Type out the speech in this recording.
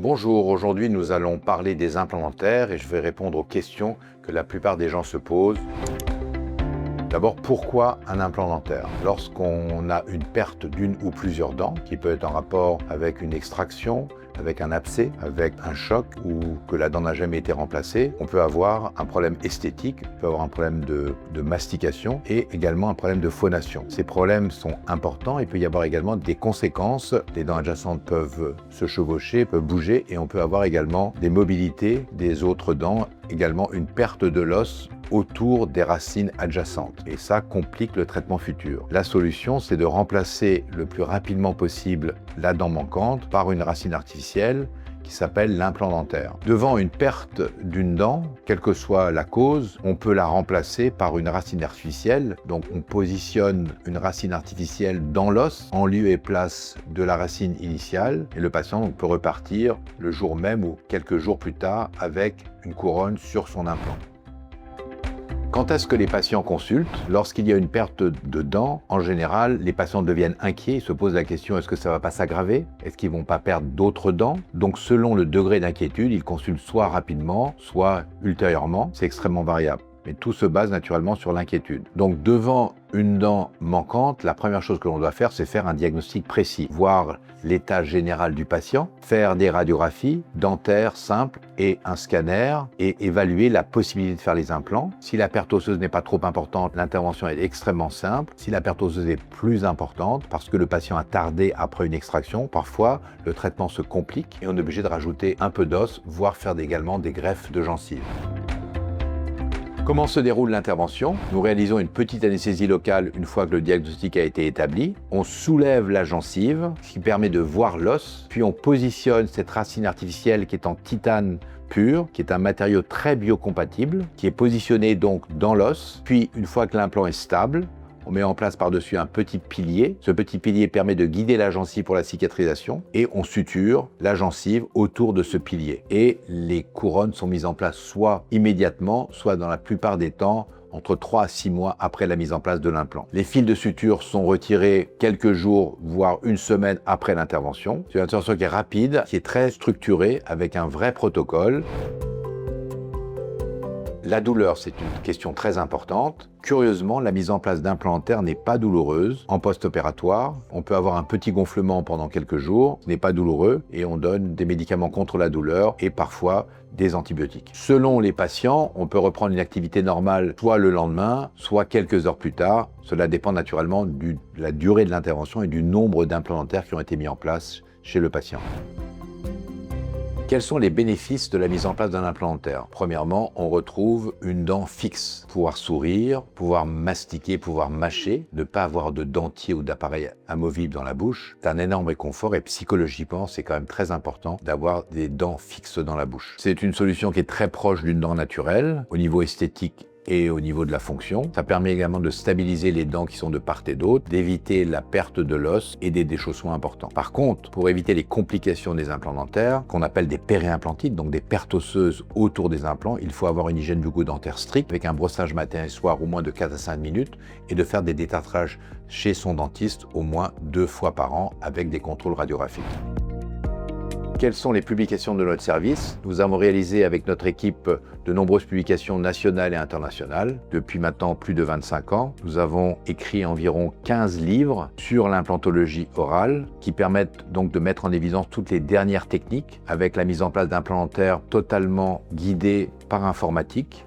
Bonjour, aujourd'hui nous allons parler des implants dentaires et je vais répondre aux questions que la plupart des gens se posent. D'abord, pourquoi un implant dentaire? Lorsqu'on a une perte d'une ou plusieurs dents, qui peut être en rapport avec une extraction, avec un abcès, avec un choc ou que la dent n'a jamais été remplacée, on peut avoir un problème esthétique, on peut avoir un problème de mastication et également un problème de phonation. Ces problèmes sont importants, il peut y avoir également des conséquences. Les dents adjacentes peuvent se chevaucher, peuvent bouger et on peut avoir également des mobilités des autres dents, également une perte de l'os autour des racines adjacentes. Et ça complique le traitement futur. La solution, c'est de remplacer le plus rapidement possible la dent manquante par une racine artificielle qui s'appelle l'implant dentaire. Devant une perte d'une dent, quelle que soit la cause, on peut la remplacer par une racine artificielle. Donc on positionne une racine artificielle dans l'os en lieu et place de la racine initiale et le patient peut repartir le jour même ou quelques jours plus tard avec une couronne sur son implant. Quand est-ce que les patients consultent? Lorsqu'il y a une perte de dents, en général, les patients deviennent inquiets, ils se posent la question, est-ce que ça ne va pas s'aggraver? Est-ce qu'ils ne vont pas perdre d'autres dents? Donc selon le degré d'inquiétude, ils consultent soit rapidement, soit ultérieurement, c'est extrêmement variable. Mais tout se base naturellement sur l'inquiétude. Donc devant une dent manquante, la première chose que l'on doit faire, c'est faire un diagnostic précis, voir l'état général du patient, faire des radiographies dentaires simples et un scanner et évaluer la possibilité de faire les implants. Si la perte osseuse n'est pas trop importante, l'intervention est extrêmement simple. Si la perte osseuse est plus importante, parce que le patient a tardé après une extraction, parfois le traitement se complique et on est obligé de rajouter un peu d'os, voire faire également des greffes de gencives. Comment se déroule l'intervention? Nous réalisons une petite anesthésie locale une fois que le diagnostic a été établi. On soulève la gencive, ce qui permet de voir l'os, puis on positionne cette racine artificielle qui est en titane pur, qui est un matériau très biocompatible, qui est positionné donc dans l'os. Puis une fois que l'implant est stable, on met en place par-dessus un petit pilier. Ce petit pilier permet de guider la gencive pour la cicatrisation et on suture la gencive autour de ce pilier. Et les couronnes sont mises en place soit immédiatement, soit dans la plupart des temps, entre 3 à 6 mois après la mise en place de l'implant. Les fils de suture sont retirés quelques jours, voire une semaine après l'intervention. C'est une intervention qui est rapide, qui est très structurée, avec un vrai protocole. La douleur, c'est une question très importante. Curieusement, la mise en place d'implants dentaires n'est pas douloureuse. En post-opératoire, on peut avoir un petit gonflement pendant quelques jours, ce n'est pas douloureux, et on donne des médicaments contre la douleur et parfois des antibiotiques. Selon les patients, on peut reprendre une activité normale soit le lendemain, soit quelques heures plus tard. Cela dépend naturellement de la durée de l'intervention et du nombre d'implants dentaires qui ont été mis en place chez le patient. Quels sont les bénéfices de la mise en place d'un implant dentaire? Premièrement, on retrouve une dent fixe. Pouvoir sourire, pouvoir mastiquer, pouvoir mâcher, ne pas avoir de dentier ou d'appareil amovible dans la bouche. C'est un énorme réconfort et psychologiquement, c'est quand même très important d'avoir des dents fixes dans la bouche. C'est une solution qui est très proche d'une dent naturelle au niveau esthétique et au niveau de la fonction. Ça permet également de stabiliser les dents qui sont de part et d'autre, d'éviter la perte de l'os et des déchaussements importants. Par contre, pour éviter les complications des implants dentaires, qu'on appelle des périimplantites, donc des pertes osseuses autour des implants, il faut avoir une hygiène bucco-dentaire stricte avec un brossage matin et soir au moins de 4 à 5 minutes et de faire des détartrages chez son dentiste au moins 2 fois par an avec des contrôles radiographiques. Quelles sont les publications de notre service? Nous avons réalisé avec notre équipe de nombreuses publications nationales et internationales. Depuis maintenant plus de 25 ans, nous avons écrit environ 15 livres sur l'implantologie orale qui permettent donc de mettre en évidence toutes les dernières techniques avec la mise en place d'implants dentaires totalement guidés par informatique